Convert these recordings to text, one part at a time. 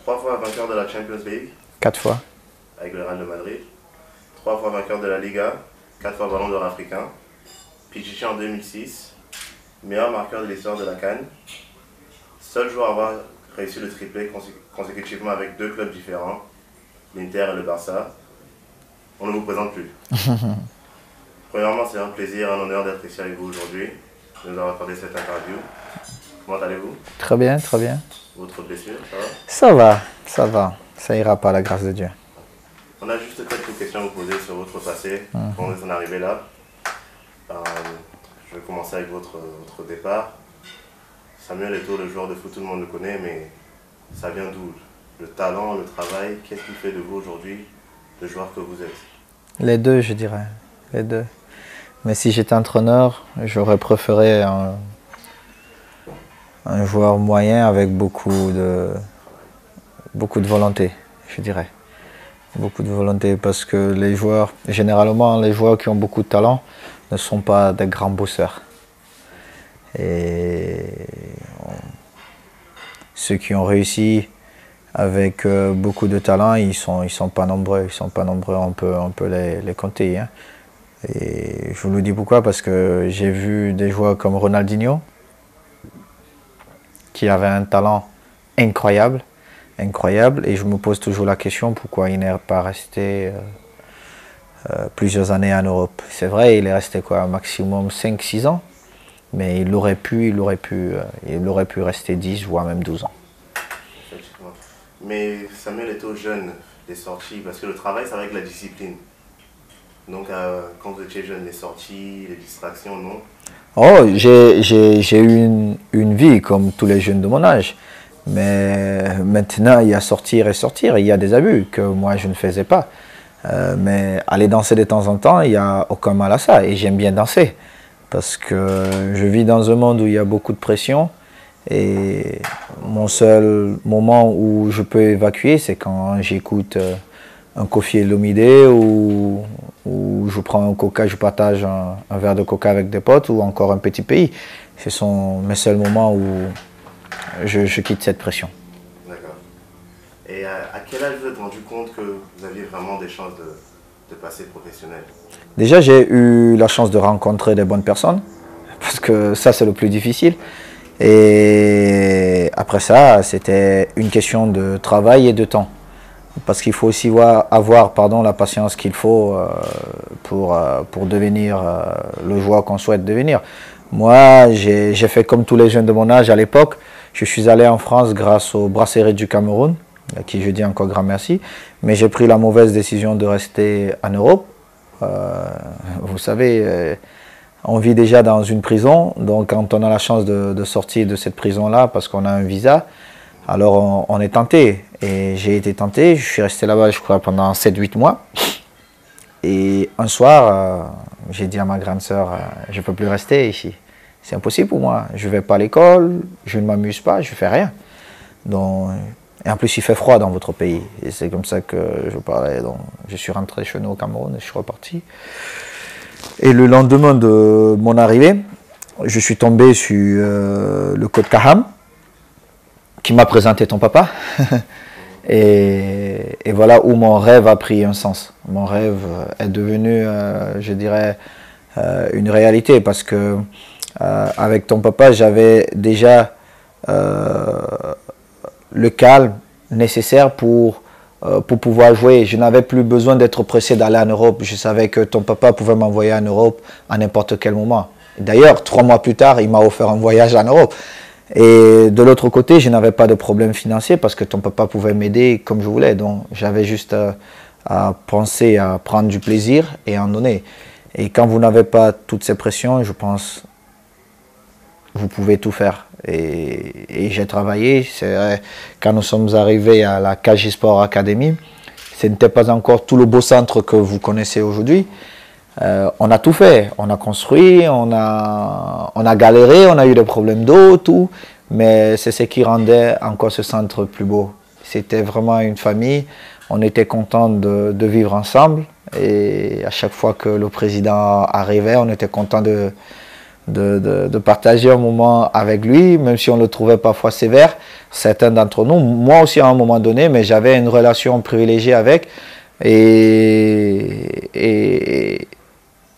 3 fois vainqueur de la Champions League. 4 fois. Avec le Real de Madrid. 3 fois vainqueur de la Liga. 4 fois Ballon d'Or africain. Pichichi en 2006. Meilleur marqueur de l'histoire de la CAN. Seul joueur à avoir réussi le triplé consécutivement avec 2 clubs différents, l'Inter et le Barça. On ne vous présente plus. Premièrement, c'est un plaisir, un honneur d'être ici avec vous aujourd'hui, de nous avoir accordé cette interview. Comment allez-vous? Très bien, très bien. Votre blessure, ça va? Ça va, ça va. Ça ira par la grâce de Dieu. On a juste quelques questions à vous poser sur votre passé, comment vous en arrivez là. Je vais commencer avec votre départ. Samuel Eto'o, le joueur de foot, tout le monde le connaît, mais ça vient d'où? Le talent, le travail, qu'est-ce qui fait de vous aujourd'hui le joueur que vous êtes? Les deux, je dirais. Les deux. Mais si j'étais entraîneur, j'aurais préféré un joueur moyen avec beaucoup de volonté, je dirais. Beaucoup de volonté parce que les joueurs, généralement les joueurs qui ont beaucoup de talent ne sont pas des grands bosseurs. Et ceux qui ont réussi avec beaucoup de talent, ils sont pas nombreux. Ils sont pas nombreux, on peut les compter. Hein. Et je vous le dis pourquoi, parce que j'ai vu des joueurs comme Ronaldinho, qui avait un talent incroyable, et je me pose toujours la question pourquoi il n'est pas resté plusieurs années en Europe. C'est vrai, il est resté quoi, maximum 5-6 ans, mais il aurait pu rester 10 voire même 12 ans. Effectivement. Mais Samuel Eto'o jeune, les sorties, parce que le travail c'est avec la discipline. Donc quand vous étiez jeune, les sorties, les distractions, non? Oh, j'ai eu une vie comme tous les jeunes de mon âge. Mais maintenant, il y a sortir et sortir. Il y a des abus que moi, je ne faisais pas. Mais aller danser de temps en temps, il n'y a aucun mal à ça. Et j'aime bien danser. Parce que je vis dans un monde où il y a beaucoup de pression. Et mon seul moment où je peux évacuer, c'est quand j'écoute un Koffi Olomide ou je prends un coca, je partage un verre de coca avec des potes ou encore un petit pays. Ce sont mes seuls moments où je quitte cette pression. D'accord. Et à quel âge vous vous êtes rendu compte que vous aviez vraiment des chances de passer professionnel? Déjà, j'ai eu la chance de rencontrer des bonnes personnes, parce que ça, c'est le plus difficile. Et après ça, c'était une question de travail et de temps. Parce qu'il faut aussi avoir la patience qu'il faut pour devenir le joueur qu'on souhaite devenir. Moi, j'ai fait comme tous les jeunes de mon âge à l'époque. Je suis allé en France grâce au Brasserie du Cameroun, à qui je dis encore grand merci. Mais j'ai pris la mauvaise décision de rester en Europe. Vous savez, on vit déjà dans une prison. Donc quand on a la chance de sortir de cette prison-là parce qu'on a un visa, alors on est tenté. Et j'ai été tenté. Je suis resté là-bas, je crois, pendant 7-8 mois. Et un soir, j'ai dit à ma grande sœur, je ne peux plus rester ici. C'est impossible pour moi. Je ne vais pas à l'école, je ne m'amuse pas, je ne fais rien. Donc, et en plus, il fait froid dans votre pays. Et c'est comme ça que je parlais. Donc, je suis rentré chez nous au Cameroun et je suis reparti. Et le lendemain de mon arrivée, je suis tombé sur le coach Kaham, qui m'a présenté ton papa. Et voilà où mon rêve a pris un sens. Mon rêve est devenu, je dirais, une réalité parce que avec ton papa, j'avais déjà le calme nécessaire pour pouvoir jouer. Je n'avais plus besoin d'être pressé d'aller en Europe. Je savais que ton papa pouvait m'envoyer en Europe à n'importe quel moment. D'ailleurs, 3 mois plus tard, il m'a offert un voyage en Europe. Et de l'autre côté, je n'avais pas de problème financier parce que ton papa pouvait m'aider comme je voulais. Donc, j'avais juste à penser à prendre du plaisir et à en donner. Et quand vous n'avez pas toutes ces pressions, je pense vous pouvez tout faire. Et j'ai travaillé. C'est vrai, quand nous sommes arrivés à la KG Sport Academy, ce n'était pas encore tout le beau centre que vous connaissez aujourd'hui. On a tout fait, on a construit, on a galéré, on a eu des problèmes d'eau, tout, mais c'est ce qui rendait encore ce centre plus beau. C'était vraiment une famille, on était contents de vivre ensemble et à chaque fois que le président arrivait, on était contents de de partager un moment avec lui, même si on le trouvait parfois sévère, certains d'entre nous, moi aussi à un moment donné, mais j'avais une relation privilégiée avec, et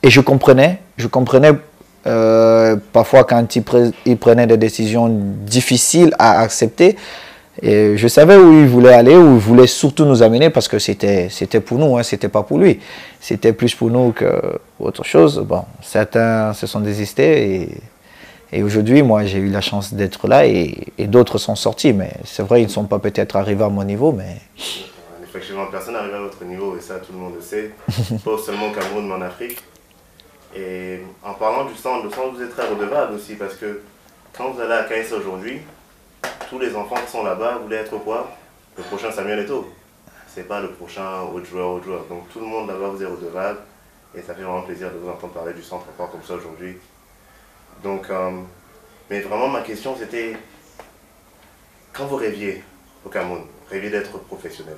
je comprenais parfois quand il prenait des décisions difficiles à accepter. Et je savais où il voulait aller, où il voulait surtout nous amener, parce que c'était pour nous, hein, c'était pas pour lui. C'était plus pour nous qu'autre chose. Bon, certains se sont désistés et aujourd'hui, moi, j'ai eu la chance d'être là et d'autres sont sortis. Mais c'est vrai, ils ne sont pas peut-être arrivés à mon niveau, mais... Effectivement, personne n'arrive à votre niveau et ça, tout le monde le sait. Pas seulement au Cameroun, mais en Afrique. Et en parlant du centre, le centre, vous êtes très redevable aussi, parce que quand vous allez à KS aujourd'hui, tous les enfants qui sont là-bas voulaient être quoi? Le prochain Samuel Eto'o. C'est pas le prochain autre joueur. Donc tout le monde là-bas vous est redevable. Et ça fait vraiment plaisir de vous entendre parler du centre encore comme ça aujourd'hui. Donc, mais vraiment ma question c'était, quand vous rêviez au Cameroun, vous rêviez d'être professionnel,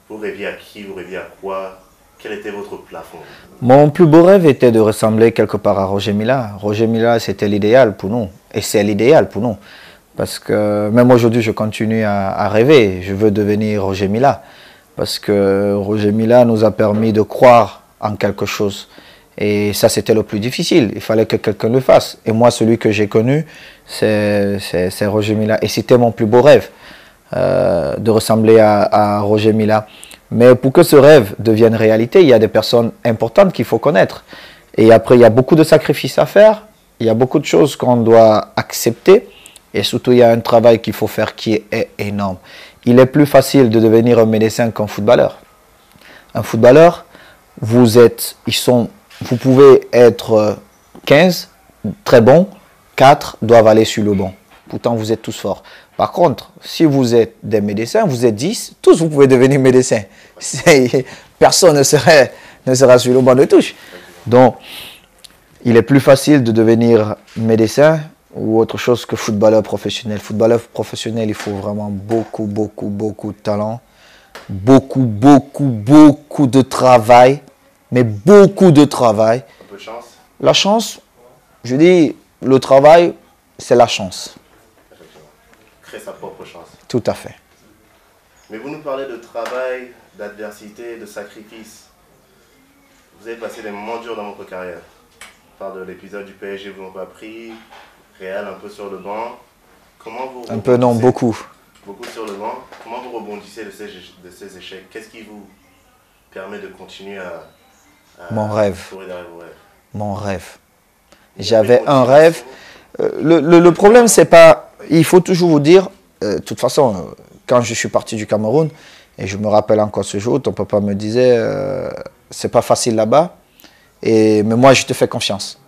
vous rêviez à qui, vous rêviez à quoi? Quel était votre plafond? Mon plus beau rêve était de ressembler quelque part à Roger Mila. Roger Mila, c'était l'idéal pour nous. Et c'est l'idéal pour nous. Parce que même aujourd'hui, je continue à rêver. Je veux devenir Roger Mila. Parce que Roger Mila nous a permis de croire en quelque chose. Et ça, c'était le plus difficile. Il fallait que quelqu'un le fasse. Et moi, celui que j'ai connu, c'est Roger Mila. Et c'était mon plus beau rêve, de ressembler à Roger Mila. Mais pour que ce rêve devienne réalité, il y a des personnes importantes qu'il faut connaître. Et après, il y a beaucoup de sacrifices à faire. Il y a beaucoup de choses qu'on doit accepter. Et surtout, il y a un travail qu'il faut faire qui est énorme. Il est plus facile de devenir un médecin qu'un footballeur. Un footballeur, vous pouvez être 15, très bons, 4 doivent aller sur le banc. Pourtant, vous êtes tous forts. Par contre, si vous êtes des médecins, vous êtes 10, tous vous pouvez devenir médecin. Personne ne sera sur le banc de touche. Donc, il est plus facile de devenir médecin ou autre chose que footballeur professionnel. Footballeur professionnel, il faut vraiment beaucoup de talent, beaucoup de travail, mais beaucoup de travail. Un peu de chance. La chance, je dis, le travail, c'est la chance. Effectivement. Créer sa propre chance. Tout à fait. Mais vous nous parlez de travail, d'adversité, de sacrifice. Vous avez passé des moments durs dans votre carrière. On parle de l'épisode du PSG, vous n'avez pas pris. Real, un peu sur le banc. Comment vous un peu, non, beaucoup. Beaucoup sur le banc. Comment vous rebondissez de ces échecs? Qu'est-ce qui vous permet de continuer à Mon rêve. courir derrière vos rêves? Mon rêve. J'avais un rêve. Le problème, c'est pas... Il faut toujours vous dire, de toute façon, quand je suis parti du Cameroun, et je me rappelle encore ce jour, ton papa me disait, c'est pas facile là-bas, mais moi, je te fais confiance.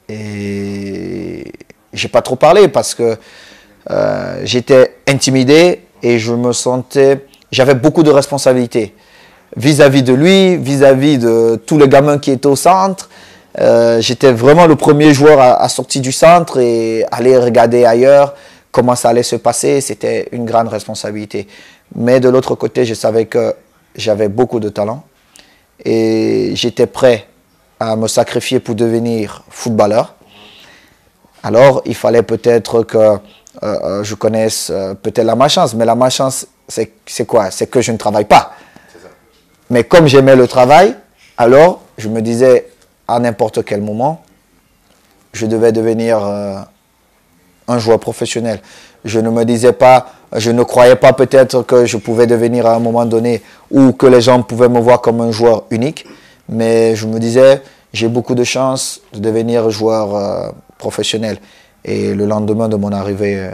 Et j'ai pas trop parlé parce que j'étais intimidé et je me sentais... J'avais beaucoup de responsabilités vis-à-vis de lui, vis-à-vis de tous les gamins qui étaient au centre. J'étais vraiment le premier joueur à sortir du centre et aller regarder ailleurs comment ça allait se passer. C'était une grande responsabilité. Mais de l'autre côté, je savais que j'avais beaucoup de talent et j'étais prêt à me sacrifier pour devenir footballeur. Alors, il fallait peut-être que je connaisse peut-être la malchance. Mais la malchance, c'est quoi? C'est que je ne travaille pas. Mais comme j'aimais le travail, alors je me disais, à n'importe quel moment, je devais devenir un joueur professionnel. Je ne me disais pas, je ne croyais pas peut-être que je pouvais devenir à un moment donné ou que les gens pouvaient me voir comme un joueur unique. Mais je me disais, j'ai beaucoup de chance de devenir joueur professionnel. Et le lendemain de mon arrivée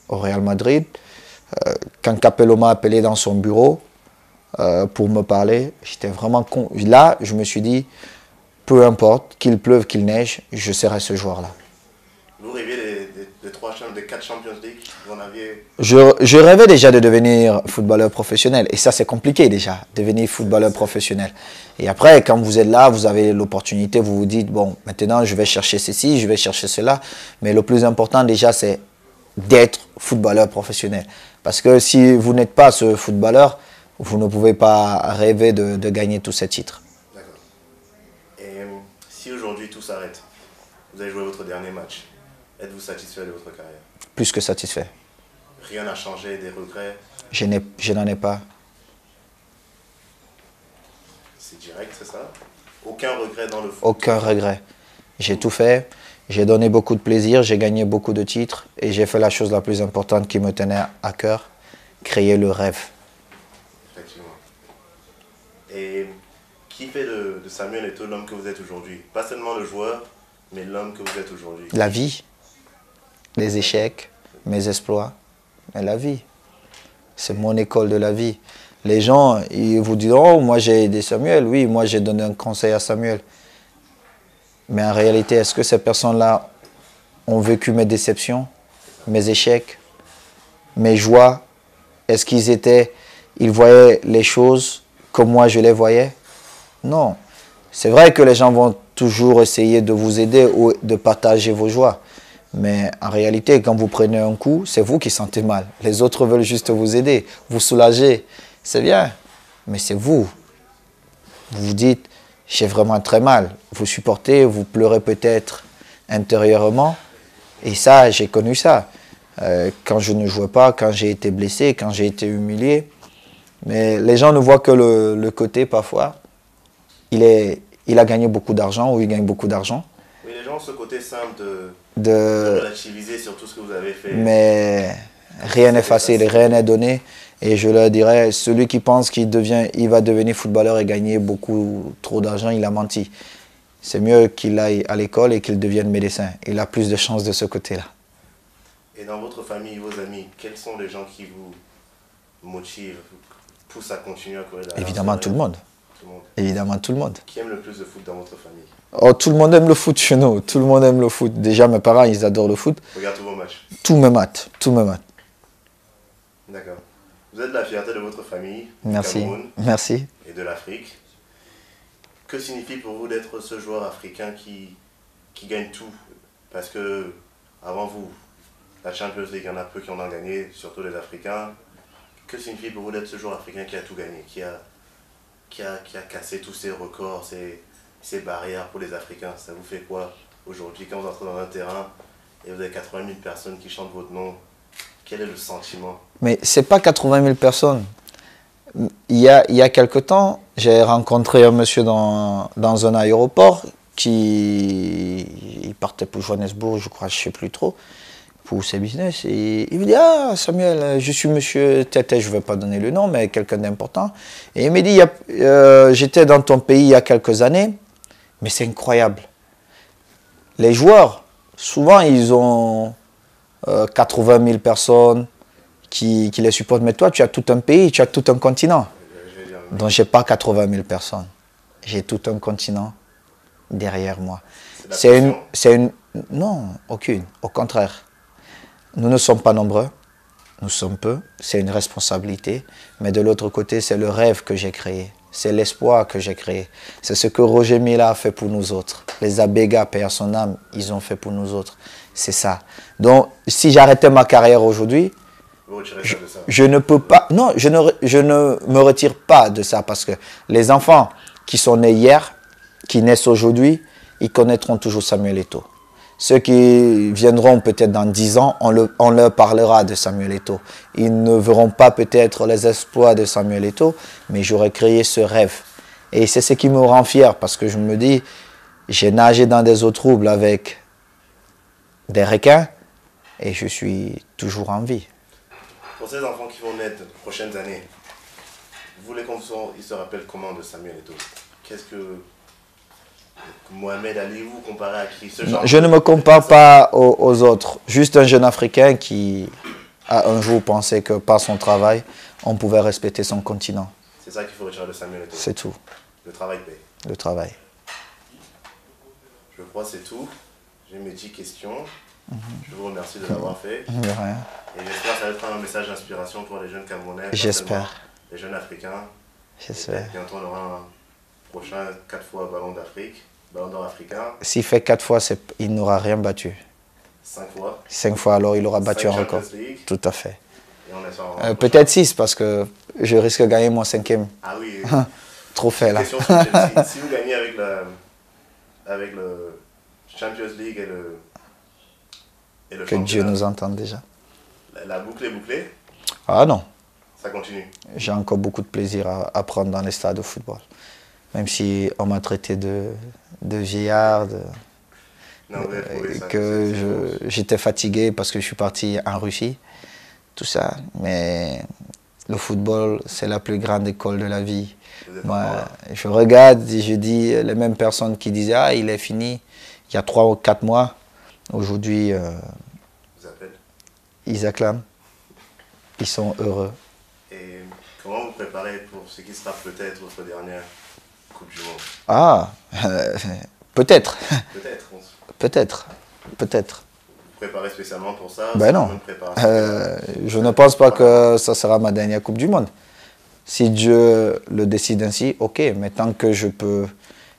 au Real Madrid, quand Capello m'a appelé dans son bureau pour me parler, j'étais vraiment con. Là, je me suis dit, peu importe, qu'il pleuve, qu'il neige, je serai ce joueur-là. Vous rêviez des 4 Champions League, vous en aviez... Je rêvais déjà de devenir footballeur professionnel. Et ça, c'est compliqué déjà, devenir footballeur professionnel. Et après, quand vous êtes là, vous avez l'opportunité, vous vous dites, bon, maintenant, je vais chercher ceci, je vais chercher cela. Mais le plus important déjà, c'est d'être footballeur professionnel. Parce que si vous n'êtes pas ce footballeur, vous ne pouvez pas rêver de gagner tous ces titres. D'accord. Et si aujourd'hui tout s'arrête, Vous avez joué votre dernier match. Êtes-vous satisfait de votre carrière? Plus que satisfait. Rien n'a changé, des regrets? Je n'en ai pas. C'est direct, c'est ça? Aucun regret dans le foot? Aucun regret. J'ai tout fait. J'ai donné beaucoup de plaisir. J'ai gagné beaucoup de titres. Et j'ai fait la chose la plus importante qui me tenait à cœur. Créer le rêve. Effectivement. Et qui fait de Samuel Eto'o l'homme que vous êtes aujourd'hui? Pas seulement le joueur, mais l'homme que vous êtes aujourd'hui. La vie. Les échecs, mes exploits. Mais la vie. C'est mon école de la vie. Les gens, ils vous diront, oh, moi j'ai aidé Samuel. Oui, moi j'ai donné un conseil à Samuel. Mais en réalité, est-ce que ces personnes-là ont vécu mes déceptions, mes échecs, mes joies? Est-ce ils voyaient les choses comme moi je les voyais? Non. C'est vrai que les gens vont toujours essayer de vous aider ou de partager vos joies. Mais en réalité, quand vous prenez un coup, c'est vous qui sentez mal. Les autres veulent juste vous aider, vous soulager. C'est bien, mais c'est vous. Vous vous dites, j'ai vraiment très mal. Vous supportez, vous pleurez peut-être intérieurement. Et ça, j'ai connu ça. Quand je ne jouais pas, quand j'ai été blessé, quand j'ai été humilié. Mais les gens ne voient que le côté parfois. Il a gagné beaucoup d'argent ou il gagne beaucoup d'argent. Mais les gens ont ce côté simple de relativiser sur tout ce que vous avez fait. Mais rien n'est facile, rien n'est donné. Et je leur dirais, celui qui pense qu'il va devenir footballeur et gagner beaucoup trop d'argent, il a menti. C'est mieux qu'il aille à l'école et qu'il devienne médecin. Il a plus de chances de ce côté-là. Et dans votre famille, vos amis, quels sont les gens qui vous motivent, poussent à continuer à courir derrière? Évidemment, tout le monde. Évidemment, tout le monde. Qui aime le plus le foot dans votre famille? Oh, tout le monde aime le foot chez nous. Tout le monde aime le foot. Déjà, mes parents, ils adorent le foot. Regarde tous vos matchs. Tout me mate. Tout me mate. D'accord. Vous êtes la fierté de votre famille, merci. du Cameroun. Merci. Et de l'Afrique. Que signifie pour vous d'être ce joueur africain qui gagne tout? Parce que, avant vous, la Champions League, il y en a peu qui en ont gagné, surtout les Africains. Que signifie pour vous d'être ce joueur africain qui a tout gagné, qui a cassé tous ces records, ces barrières pour les Africains? Ça vous fait quoi aujourd'hui quand vous entrez dans un terrain et vous avez 80 000 personnes qui chantent votre nom? Quel est le sentiment? Mais ce n'est pas 80 000 personnes. Il y a quelque temps, j'ai rencontré un monsieur dans un aéroport il partait pour Johannesburg, je crois, je ne sais plus trop, pour ses business. Et il me dit, ah Samuel, je suis monsieur Tété, je ne vais pas donner le nom, mais quelqu'un d'important. Et il me dit, j'étais dans ton pays il y a quelques années, mais c'est incroyable. Les joueurs, souvent, ils ont 80 000 personnes qui les supportent. Mais toi, tu as tout un pays, tu as tout un continent. Donc, je n'ai pas 80 000 personnes. J'ai tout un continent derrière moi. Non, aucune. Au contraire. Nous ne sommes pas nombreux. Nous sommes peu. C'est une responsabilité. Mais de l'autre côté, c'est le rêve que j'ai créé. C'est l'espoir que j'ai créé. C'est ce que Roger Mila a fait pour nous autres. Les Abega, paix à son âme, ils ont fait pour nous autres. C'est ça. Donc, si j'arrêtais ma carrière aujourd'hui, je ne peux pas... Non, je ne me retire pas de ça parce que les enfants qui sont nés hier, qui naissent aujourd'hui, ils connaîtront toujours Samuel Eto'o. Ceux qui viendront peut-être dans 10 ans, on leur parlera de Samuel Eto'o. Ils ne verront pas peut-être les exploits de Samuel Eto'o, mais j'aurais créé ce rêve. Et c'est ce qui me rend fier parce que je me dis, j'ai nagé dans des eaux troubles avec des requins et je suis toujours en vie. Pour ces enfants qui vont naître les prochaines années, vous voulez qu'ils se rappellent comment de Samuel Eto'o? Qu'est-ce que Mohamed Ali, vous comparez à qui? Je ne me compare pas aux autres. Juste un jeune Africain qui a un jour pensé que par son travail, on pouvait respecter son continent. C'est ça qu'il faut retirer de Samuel Eto'o? C'est tout. Le travail paye. Le travail. Je crois que c'est tout. J'ai mes 10 questions. Je vous remercie de l'avoir fait. De rien. Et j'espère que ça va être un message d'inspiration pour les jeunes Camerounais. J'espère. Les jeunes Africains. J'espère. Bientôt on aura un prochain 4 fois Ballon d'Afrique. Ballon d'or africain. S'il fait 4 fois, il n'aura rien battu. 5 fois. 5 fois, alors il aura battu un record. Tout à fait. Peut-être 6 parce que je risque de gagner mon 5e. Ah oui. Trophée là. Si vous gagnez avec le Champions League et le Que Dieu championnat. nous entende déjà. La boucle est bouclée, Ah non, ça continue. j'ai encore beaucoup de plaisir à prendre dans les stades de football. Même si on m'a traité de vieillard, Non, vous avez trouvé ça, que c'est beau. j'étais fatigué parce que je suis parti en Russie, tout ça. Mais le football, c'est la plus grande école de la vie. Vous êtes Moi, encore là. je regarde et je dis les mêmes personnes qui disaient ah il est fini il y a 3 ou 4 mois. Aujourd'hui, Vous appelle. ils acclament, ils sont heureux. Et comment vous préparez pour ce qui sera peut-être votre dernière Coupe du Monde? Ah, peut-être, Peut-être. peut-être, peut-être. Vous préparez spécialement pour ça? Ben C'est non. la même préparation. Je ne pense pas que ça sera ma dernière Coupe du Monde. Si Dieu le décide ainsi, ok, mais tant que je peux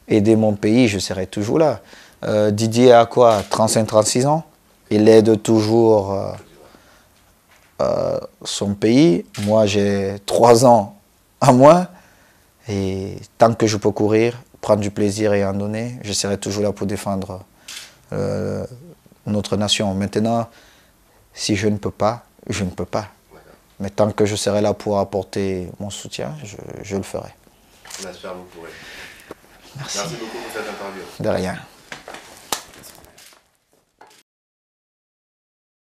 aider mon pays, je serai toujours là. Didier a quoi? 35-36 ans. Il aide toujours son pays. Moi, j'ai 3 ans à moi. Et tant que je peux courir, prendre du plaisir et en donner, je serai toujours là pour défendre notre nation. Maintenant, si je ne peux pas, je ne peux pas. Mais tant que je serai là pour apporter mon soutien, je le ferai. On espère que vous pourrez. Merci. Merci beaucoup pour cette interview. De rien.